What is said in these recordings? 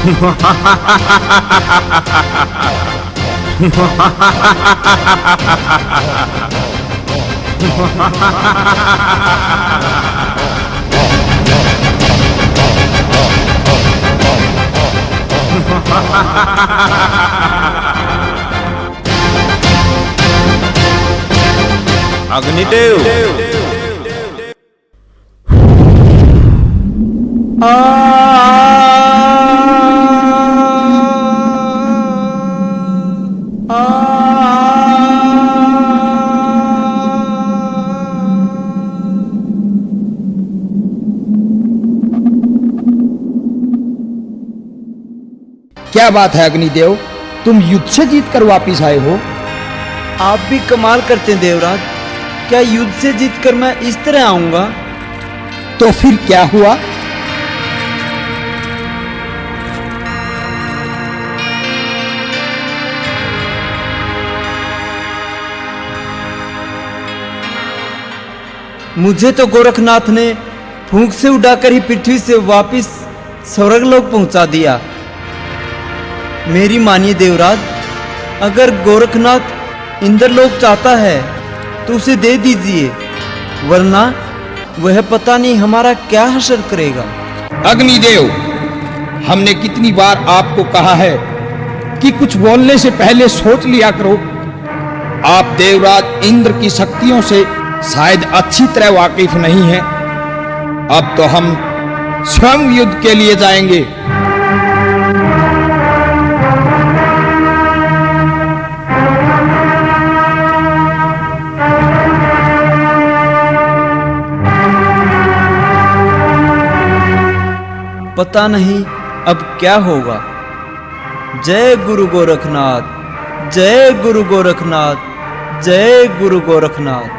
अग्निदेव, क्या बात है अग्निदेव, तुम युद्ध से जीतकर वापिस आए हो? आप भी कमाल करते हैं देवराज। क्या युद्ध से जीतकर मैं इस तरह आऊंगा? तो फिर क्या हुआ? मुझे तो गोरखनाथ ने फूंक से उड़ाकर ही पृथ्वी से वापिस स्वर्गलोक पहुंचा दिया। मेरी मानिए देवराज, अगर गोरखनाथ इंद्रलोक चाहता है तो उसे दे दीजिए, वरना वह पता नहीं हमारा क्या हश्र करेगा। अग्निदेव, हमने कितनी बार आपको कहा है कि कुछ बोलने से पहले सोच लिया करो। आप देवराज इंद्र की शक्तियों से शायद अच्छी तरह वाकिफ नहीं हैं। अब तो हम स्वयं युद्ध के लिए जाएंगे। पता नहीं अब क्या होगा। जय गुरु गोरखनाथ, जय गुरु गोरखनाथ, जय गुरु गोरखनाथ।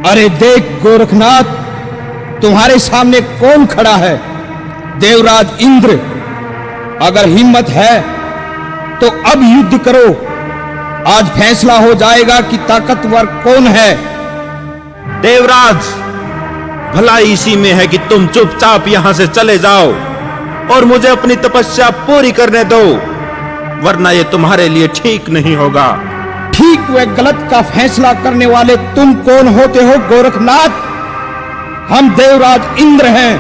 अरे देख गोरखनाथ, तुम्हारे सामने कौन खड़ा है? देवराज इंद्र। अगर हिम्मत है तो अब युद्ध करो। आज फैसला हो जाएगा कि ताकतवर कौन है। देवराज, भलाई इसी में है कि तुम चुपचाप यहां से चले जाओ और मुझे अपनी तपस्या पूरी करने दो, वरना यह तुम्हारे लिए ठीक नहीं होगा। ठीक व गलत का फैसला करने वाले तुम कौन होते हो गोरखनाथ? हम देवराज इंद्र हैं।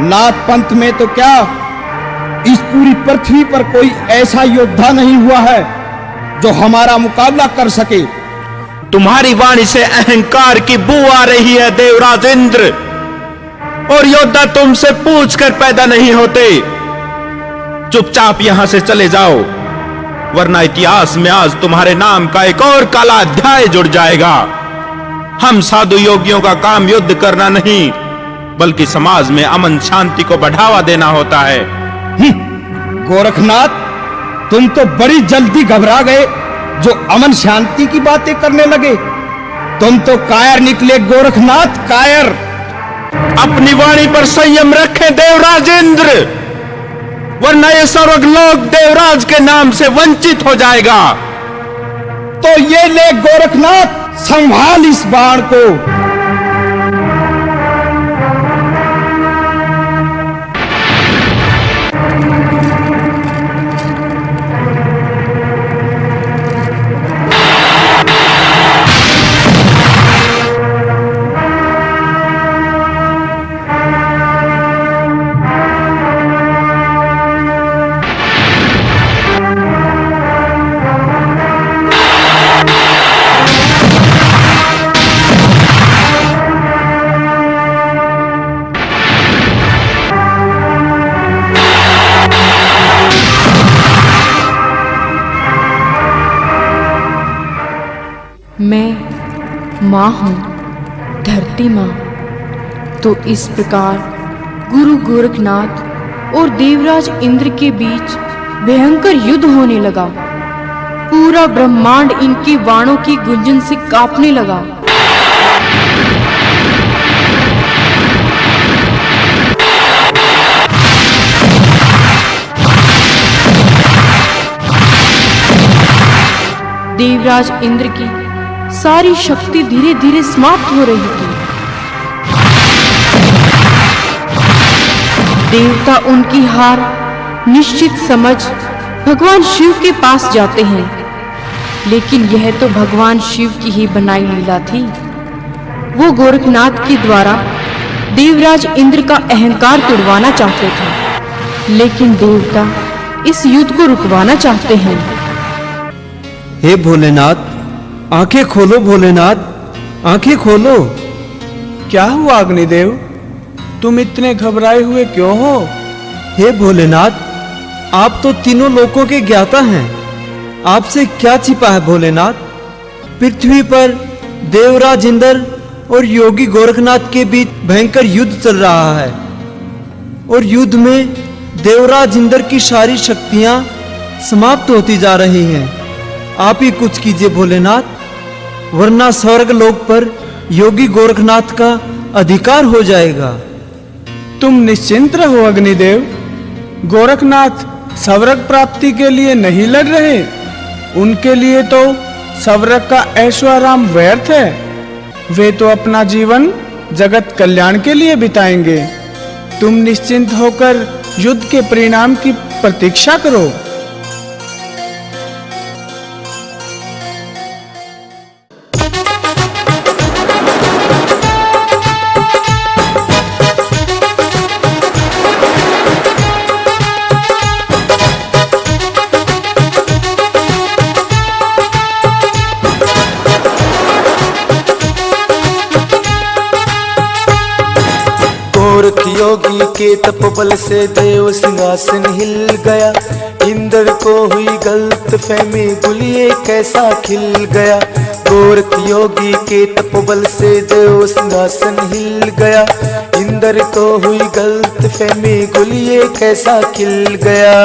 नाथ पंथ में तो क्या, इस पूरी पृथ्वी पर कोई ऐसा योद्धा नहीं हुआ है जो हमारा मुकाबला कर सके। तुम्हारी वाणी से अहंकार की बू आ रही है देवराज इंद्र, और योद्धा तुमसे पूछकर पैदा नहीं होते। चुपचाप यहां से चले जाओ, वरना इतिहास में आज तुम्हारे नाम का एक और काला अध्याय जुड़ जाएगा। हम साधु योगियों का काम युद्ध करना नहीं, बल्कि समाज में अमन शांति को बढ़ावा देना होता है। गोरखनाथ, तुम तो बड़ी जल्दी घबरा गए जो अमन शांति की बातें करने लगे। तुम तो कायर निकले गोरखनाथ, कायर। अपनी वाणी पर संयम रखें देवराज इंद्र, वरना ये स्वर्गलोक देवराज के नाम से वंचित हो जाएगा। तो ये ले गोरखनाथ, संभाल इस बाण को। माँ हूँ, धरती माँ। तो इस प्रकार गुरु गोरखनाथ और देवराज इंद्र के बीच भयंकर युद्ध होने लगा। पूरा ब्रह्मांड इनके बाणों की गुंजन से कांपने लगा। देवराज इंद्र की सारी शक्ति धीरे धीरे समाप्त हो रही थी। देवता उनकी हार निश्चित समझ भगवान शिव के पास जाते हैं, लेकिन यह तो भगवान शिव की ही बनाई लीला थी। वो गोरखनाथ के द्वारा देवराज इंद्र का अहंकार तुड़वाना चाहते थे, लेकिन देवता इस युद्ध को रुकवाना चाहते हैं। हे भोलेनाथ, आंखें खोलो भोलेनाथ, आंखें खोलो। क्या हुआ अग्निदेव, तुम इतने घबराए हुए क्यों हो? हे भोलेनाथ, आप तो तीनों लोकों के ज्ञाता हैं, आपसे क्या छिपा है भोलेनाथ। पृथ्वी पर देवराज इंद्र और योगी गोरखनाथ के बीच भयंकर युद्ध चल रहा है, और युद्ध में देवराज इंद्र की सारी शक्तियां समाप्त होती जा रही हैं। आप ही कुछ कीजिए भोलेनाथ, वरना स्वर्ग लोक पर योगी गोरखनाथ का अधिकार हो जाएगा। तुम निश्चिंत रहो अग्निदेव, गोरखनाथ स्वर्ग प्राप्ति के लिए नहीं लड़ रहे। उनके लिए तो स्वर्ग का ऐशो आराम व्यर्थ है। वे तो अपना जीवन जगत कल्याण के लिए बिताएंगे। तुम निश्चिंत होकर युद्ध के परिणाम की प्रतीक्षा करो। गोरख योगी के तपबल से देव सिंहासन हिल गया। इंद्र को हुई गलत फहमी, गुलिये कैसा खिल गया। गोरख योगी के तपबल से देव सिंहासन हिल गया। इंद्र को हुई गलत फहमी, गुलिये कैसा खिल गया।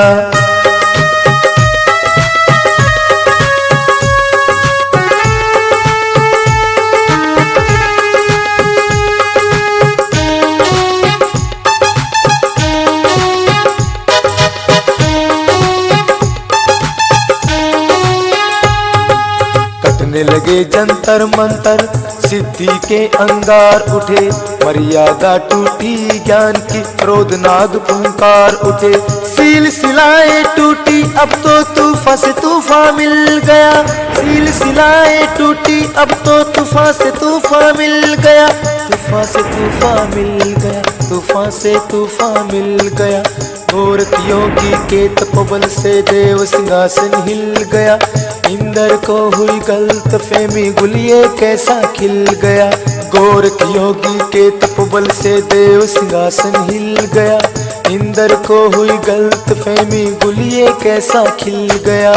लगे जंतर मंतर, सिद्धि के अंगार उठे। मर्यादा टूटी, ज्ञान की क्रोध नाद पुकार उठे। सील सिलाए टूटी, अब तो तूफान से तूफान मिल गया। सील सिलाए टूटी, अब तो तूफान से तूफान मिल गया। तूफान से तूफान मिल गया, तूफान से तूफान मिल गया। गोरख योगी के तपोबल से देव सिंहासन हिल गया। इंद्र को हुई गलत फहमी, गुलिये कैसा खिल गया। गोरख योगी के तपोबल से देव सिंहासन हिल गया। इंद्र को हुई गलत फहमी, गुलिये कैसा खिल गया।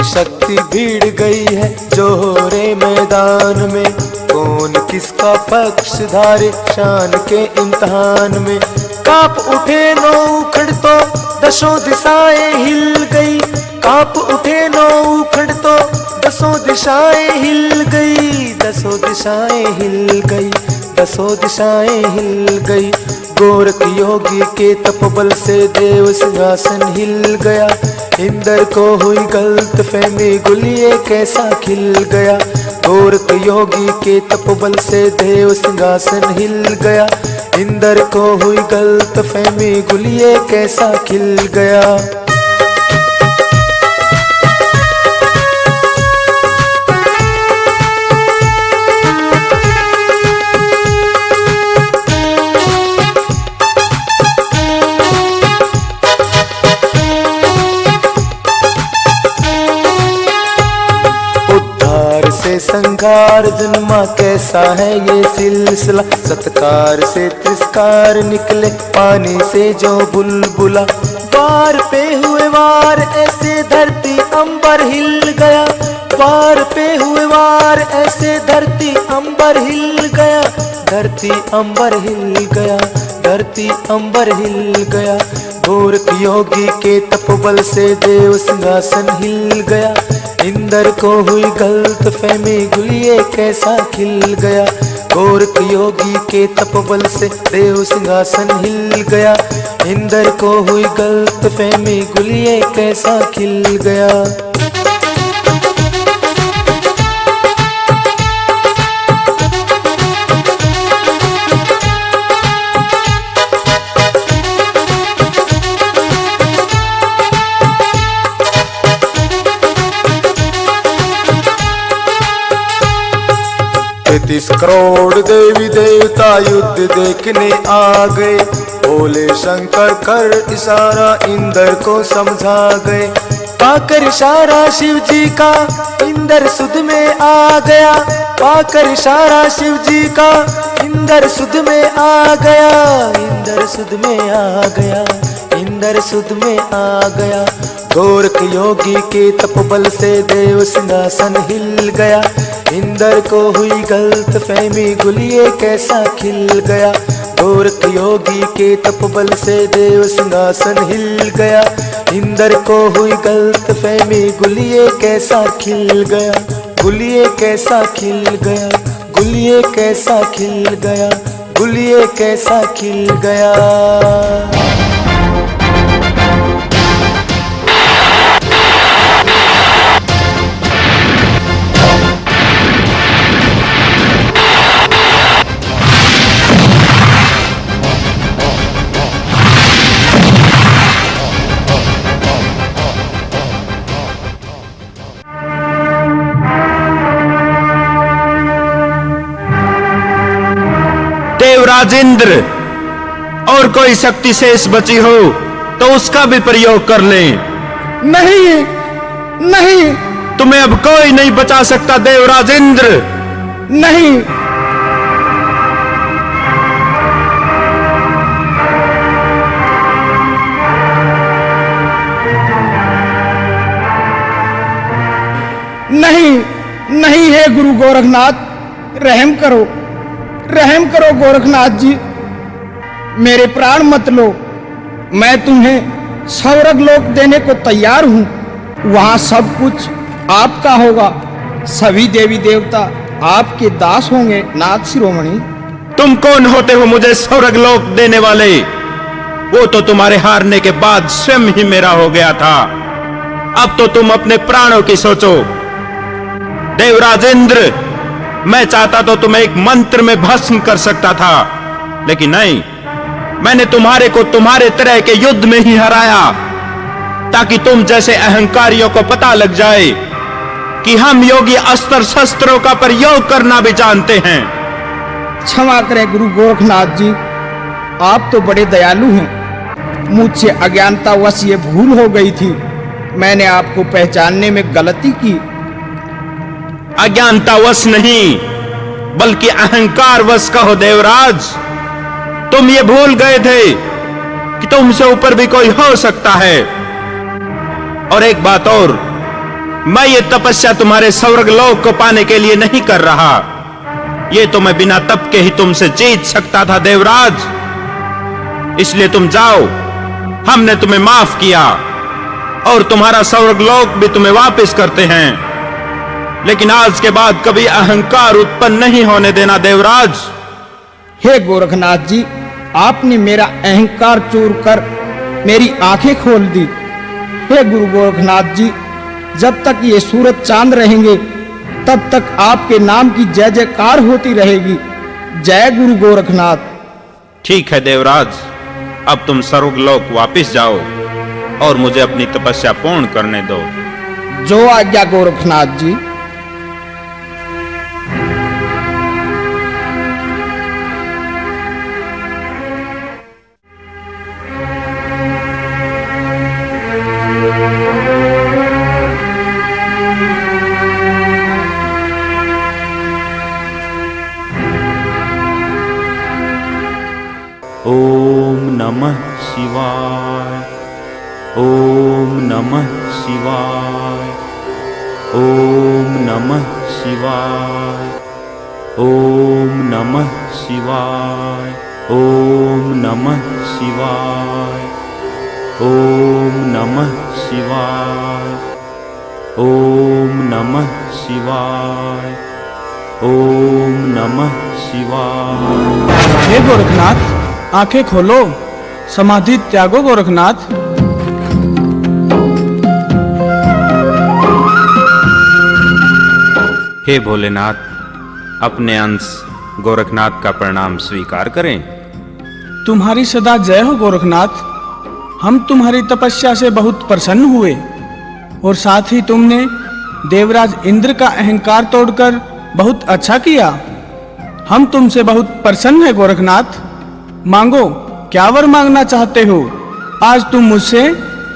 शक्ति भीड़ गई है जोहरे मैदान में। कौन किसका पक्ष धारे शान के इम्तिहान में। कांप उठे नौ उखड़ तो दसों दिशाएं हिल गई। कांप उठे नौ उखड़ तो दसों दिशाएं हिल गई। दसों दिशाएं हिल गई, दसों दिशाएं हिल गई। गोरख योगी के तपबल से देव सिंहासन हिल गया। इंद्र को हुई गलत फहमी, गुलिये कैसा खिल गया। गोरख योगी के तपबल से देव सिंहासन हिल गया। इंद्र को हुई गलत फहमी, गुलिये कैसा खिल गया। से संघार जन्मा, कैसा है ये सिलसिला। सत्कार से तिरस्कार निकले, पानी से जो बुलबुला। वार पे हुए वार ऐसे धरती अंबर हिल गया। वार पे हुए वार ऐसे धरती अंबर हिल गया। धरती अंबर हिल गया, धरती अंबर हिल गया। गोरख योगी के तपबल से देव सिंहासन हिल गया। इंद्र को हुई गलत फहमी, गुलिये कैसा खिल गया। गोरख योगी के तपबल से देव सिंहासन हिल गया। इंद्र को हुई गलत फहमी, गुलिये कैसा खिल गया। तैतीस करोड़ देवी देवता युद्ध देखने आ गए। बोले शंकर कर इशारा, इंद्र को समझा गए। पाकर इशारा शिव जी का, इंद्र सुध में आ गया। पाकर इशारा शिव जी का, इंद्र सुध में आ गया। इंद्र सुध में आ गया, इंद्र सुध में आ गया। गोरख योगी के तपबल से देव सिंहासन हिल गया। इंद्र को हुई गलत फहमी, गुलिये कैसा खिल गया। गोरख योगी के तपबल से देव सिंहासन हिल गया। इंद्र को हुई गलत फहमी, गुलिये कैसा खिल गया। गुलिये कैसा खिल गया, गुलिये कैसा खिल गया, गुलिये कैसा खिल गया। देवराज इंद्र, और कोई शक्ति शेष बची हो तो उसका भी प्रयोग कर लें। नहीं, नहीं, तुम्हें अब कोई नहीं बचा सकता देवराज इंद्र। नहीं। नहीं, नहीं है गुरु गोरखनाथ, रहम करो, रहम करो गोरखनाथ जी, मेरे प्राण मत लो। मैं तुम्हें स्वर्ग लोक देने को तैयार हूं। वहां सब कुछ आपका होगा। सभी देवी देवता आपके दास होंगे नाथ शिरोमणि। तुम कौन होते हो मुझे स्वर्ग लोक देने वाले? वो तो तुम्हारे हारने के बाद स्वयं ही मेरा हो गया था। अब तो तुम अपने प्राणों की सोचो। देवराज इंद्र, मैं चाहता तो तुम्हें एक मंत्र में भस्म कर सकता था, लेकिन नहीं, मैंने तुम्हारे को तुम्हारे तरह के युद्ध में ही हराया, ताकि तुम जैसे अहंकारियों को पता लग जाए कि हम योगी अस्त्र शस्त्रों का प्रयोग करना भी जानते हैं। क्षमा करें गुरु गोरखनाथ जी, आप तो बड़े दयालु हैं। मुझसे अज्ञानतावश ये भूल हो गई थी। मैंने आपको पहचानने में गलती की। अज्ञानतावश नहीं, बल्कि अहंकारवश कहो देवराज। तुम ये भूल गए थे कि तुमसे ऊपर भी कोई हो सकता है। और एक बात और, मैं ये तपस्या तुम्हारे स्वर्ग लोक को पाने के लिए नहीं कर रहा। ये तो मैं बिना तप के ही तुमसे जीत सकता था देवराज। इसलिए तुम जाओ, हमने तुम्हें माफ किया और तुम्हारा स्वर्ग लोक भी तुम्हें वापस करते हैं। लेकिन आज के बाद कभी अहंकार उत्पन्न नहीं होने देना देवराज। हे गोरखनाथ जी, आपने मेरा अहंकार चूर कर मेरी आंखें खोल दी। हे गुरु गोरखनाथ जी, जब तक ये सूरज चांद रहेंगे तब तक आपके नाम की जय जयकार होती रहेगी। जय गुरु गोरखनाथ। ठीक है देवराज, अब तुम स्वर्गलोक वापस जाओ और मुझे अपनी तपस्या पूर्ण करने दो। जो आज्ञा गोरखनाथ जी। शिवाय। ओम नमः शिवाय। ओम नमः शिवाय। ओम नमः शिवाय। ओम नमः शिवाय। ओम नमः शिवाय। ओम नमः शिवाय। ओम नमः शिवाय। हे गोरखनाथ, आंखें खोलो, समाधि त्यागो गोरखनाथ। हे भोलेनाथ, अपने अंश गोरखनाथ का प्रणाम स्वीकार करें। तुम्हारी सदा जय हो गोरखनाथ। हम तुम्हारी तपस्या से बहुत प्रसन्न हुए और साथ ही तुमने देवराज इंद्र का अहंकार तोड़कर बहुत अच्छा किया। हम तुमसे बहुत प्रसन्न है गोरखनाथ। मांगो, क्या वर मांगना चाहते हो? आज तुम मुझसे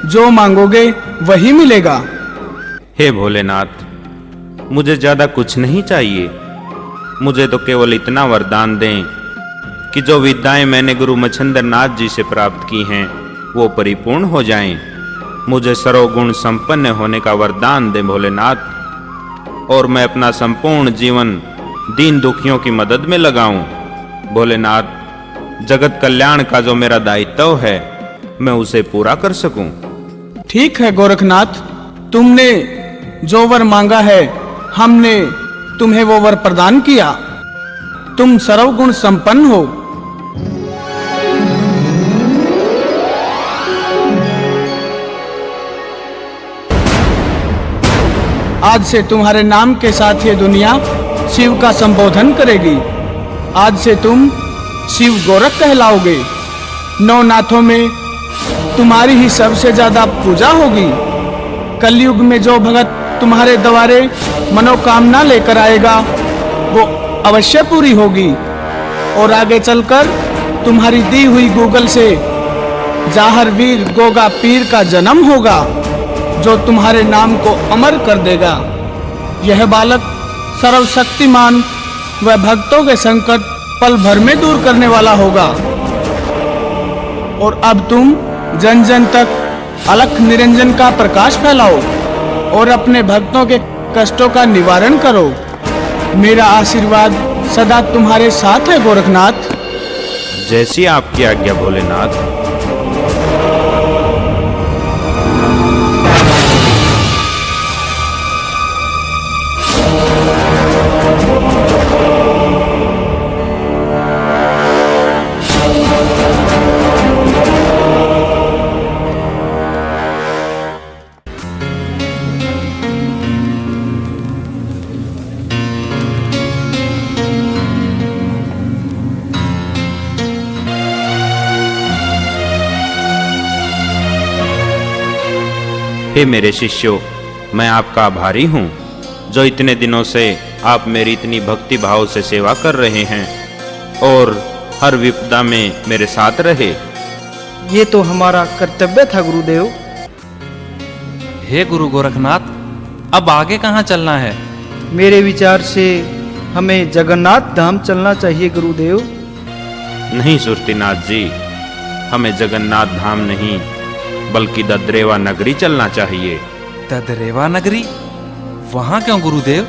जो मांगोगे वही मिलेगा। हे भोलेनाथ, मुझे ज्यादा कुछ नहीं चाहिए। मुझे तो केवल इतना वरदान दें कि जो विद्याएं मैंने गुरु मच्छिंद्र नाथ जी से प्राप्त की हैं वो परिपूर्ण हो जाएं। मुझे सर्वगुण संपन्न होने का वरदान दें भोलेनाथ, और मैं अपना संपूर्ण जीवन दीन दुखियों की मदद में लगाऊं। भोलेनाथ, जगत कल्याण का जो मेरा दायित्व है मैं उसे पूरा कर सकूं। ठीक है गोरखनाथ, तुमने जो वर मांगा है हमने तुम्हें वो वर प्रदान किया। तुम सर्वगुण संपन्न हो। आज से तुम्हारे नाम के साथ ये दुनिया शिव का संबोधन करेगी। आज से तुम शिव गोरख कहलाओगे। नौ नाथों में तुम्हारी ही सबसे ज्यादा पूजा होगी। कलयुग में जो भगत तुम्हारे द्वारे मनोकामना लेकर आएगा वो अवश्य पूरी होगी। और आगे चलकर तुम्हारी दी हुई गूगल से जाहर वीर गोगा पीर का जन्म होगा जो तुम्हारे नाम को अमर कर देगा। यह बालक सर्वशक्तिमान व भक्तों के संकट पल भर में दूर करने वाला होगा। और अब तुम जन जन तक अलख निरंजन का प्रकाश फैलाओ और अपने भक्तों के कष्टों का निवारण करो। मेरा आशीर्वाद सदा तुम्हारे साथ है गोरखनाथ। जैसी आपकी आज्ञा भोलेनाथ। हे मेरे शिष्यों, मैं आपका आभारी हूँ जो इतने दिनों से आप मेरी इतनी भक्ति भाव से सेवा कर रहे हैं और हर विपदा में मेरे साथ रहे। ये तो हमारा कर्तव्य था गुरुदेव। हे गुरु गोरखनाथ, अब आगे कहाँ चलना है? मेरे विचार से हमें जगन्नाथ धाम चलना चाहिए गुरुदेव। नहीं सुरतीनाथ जी, हमें जगन्नाथ धाम नहीं बल्कि ददरेवा नगरी चलना चाहिए। ददरेवा नगरी? वहां क्यों गुरुदेव?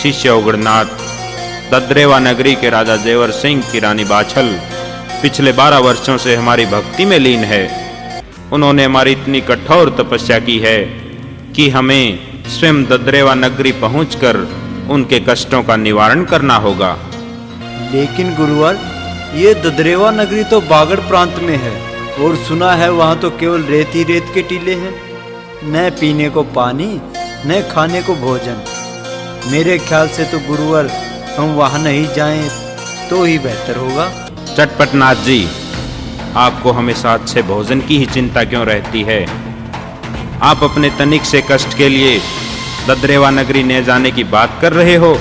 शिष्य उगड़नाथ, ददरेवा नगरी के राजा जेवर सिंह की रानी बाछल पिछले 12 वर्षों से हमारी भक्ति में लीन है। उन्होंने हमारी इतनी कठोर तपस्या की है कि हमें स्वयं ददरेवा नगरी पहुंचकर उनके कष्टों का निवारण करना होगा। लेकिन गुरुवर, ये ददरेवा नगरी तो बागड़ प्रांत में है और सुना है वहाँ तो केवल रेत ही रेत के टीले हैं, न पीने को पानी न खाने को भोजन। मेरे ख्याल से तो गुरुवर हम वहाँ नहीं जाएं तो ही बेहतर होगा। चटपटनाथ जी, आपको हमेशा अच्छे भोजन की ही चिंता क्यों रहती है? आप अपने तनिक से कष्ट के लिए ददरेवा नगरी न जाने की बात कर रहे हो।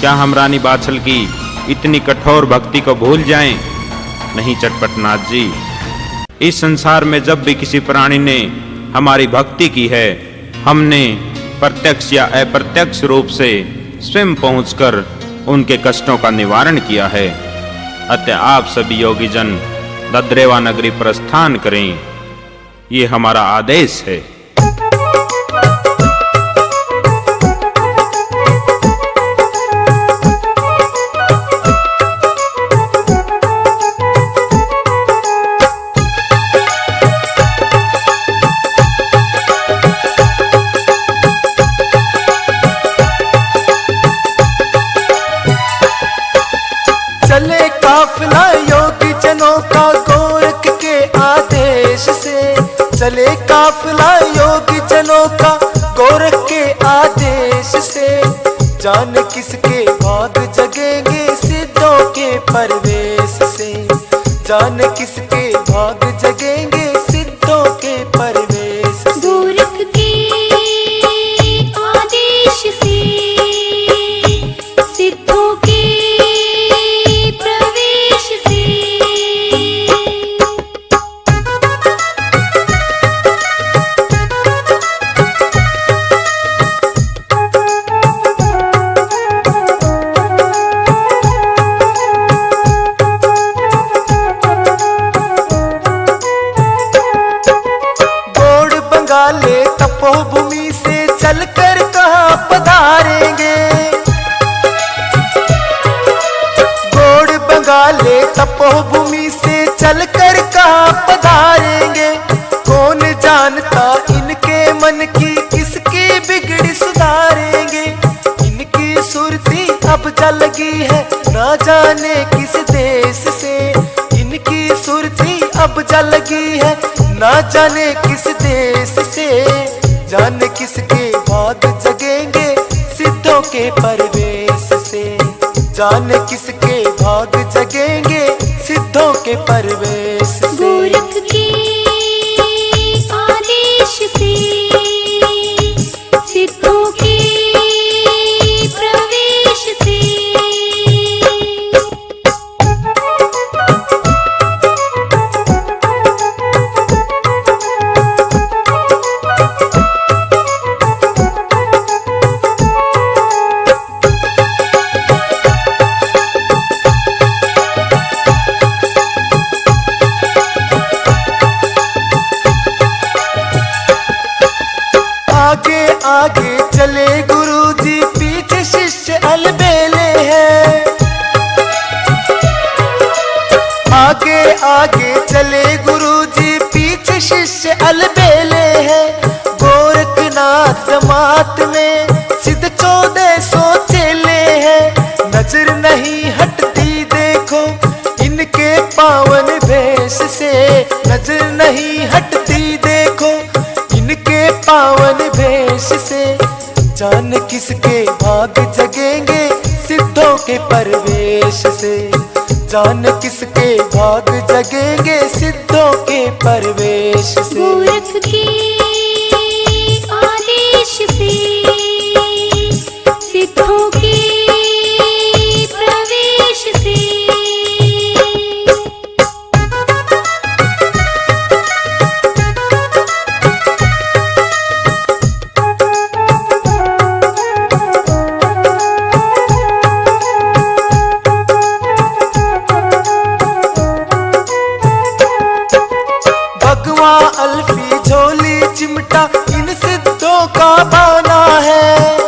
क्या हम रानी बाछल की इतनी कठोर भक्ति को भूल जाएं? नहीं चटपटनाथ जी, इस संसार में जब भी किसी प्राणी ने हमारी भक्ति की है, हमने प्रत्यक्ष या अप्रत्यक्ष रूप से स्वयं पहुंचकर उनके कष्टों का निवारण किया है। अतः आप सभी योगी जन दद्रेवा नगरी प्रस्थान करें, ये हमारा आदेश है। चले काफिला योगी जनों का गोरख के आदेश से, चले काफिला योगी जनों का गोरख के आदेश से। जाने किसके भाग जगेंगे सिद्धों के परवेश से, जाने किसके भाग जगेंगे सिद्धों के परवेश से। गोरख के आदेश से सिद्धों के प्रवेश से। गोड़ बंगाले तपोभूमि से चलकर कहाँ पधारेंगे, गोड़ बंगाले तपोभूमि से चलकर कहाँ पधारेंगे। कौन जानता इनके मन की किसकी बिगड़ी सुधारेंगे। इनकी सुरती अब जलगी है ना जाने किस देश से, इनकी सुरती अब जलगी है ना जाने किस देश से। जाने किसके भाग जगेंगे सिद्धों के परवेश से, जाने किसके भाग जगेंगे सिद्धों के परवेश से। गोरख के आदेश से सिद्धों के प्रवेश से। आगे आगे चले गुरुजी पीछे शिष्य अलबेले हैं, आगे आगे चले गुरुजी पीछे शिष्य अलबेले हैं। गोरखनाथ जमात में सिद्ध 1400 चेले हैं। नजर नहीं हटती देखो इनके पावन भेष से, नजर नहीं हटती देखो इनके पावन भेष से। जान किसके भाग जगेंगे सिद्धों के परवेश से, जान किसके भाग जगेंगे सिद्धों के परवेश से। गोरख के आदेश से सिद्धों के प्रवेश से। भगवान अल्फी झोली चिमटा इन सिद्धों का बाना है,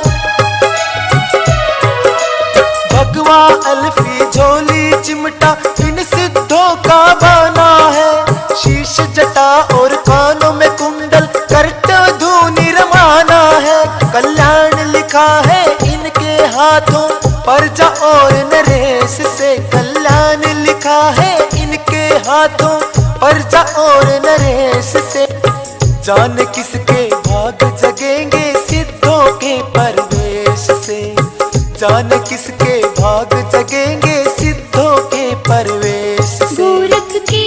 भगवान अल्फी झोली चिमटा इन सिद्धों का बाना है। शीश जटा और कानों में कुंडल करते धूनी रमाना है। कल्याण लिखा है इनके हाथों प्रजा और नरेश से, कल्याण लिखा है इनके हाथों प्रजा और नरेश से। जान किसके भाग जगेंगे सिद्धों के परवेश से, जान किसके भाग जगेंगे सिद्धों के परवेश से। गोरख के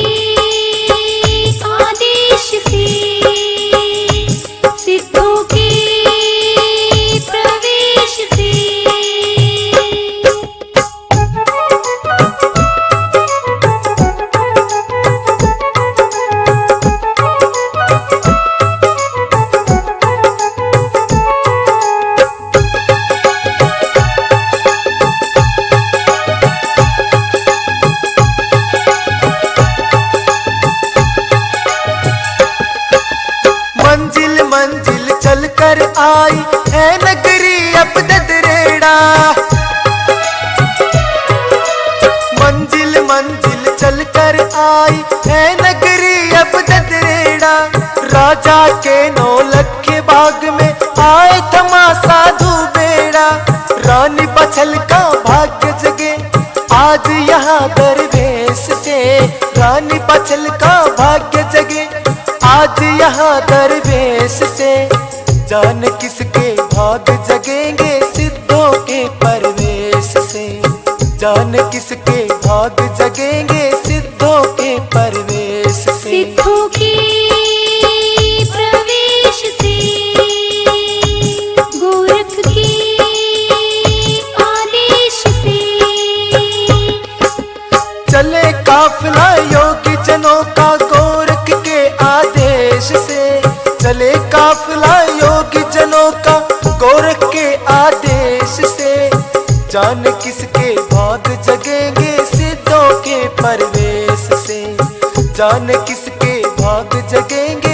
आदेश से सिद्धों के प्रवेश से। आई है नगरी अब ददरेड़ा। मंजिल मंजिल चल कर आई है नगरी अब ददरेड़ा। राजा के नौलखे बाग में आए थमा साधु बेड़ा। रानी बछल का भाग्य जगे आज यहाँ दरवेश से। रानी बछल का भाग्य जगे आज यहाँ दरवेश से। जान किसके भाग जगेंगे सिद्धों के परवेश से। जान किसके भाग जगेंगे सिद्धों के परवेश से। सिद्धों के प्रवेश से, गोरख के आदेश से। चले काफिला योगी जनों का गोरख के आदेश से। चले काफिला योगी जनों का गोरख के आदेश से। जान किसके भाग जगेंगे सिद्धों के परवेश से। जान किसके भाग जगेंगे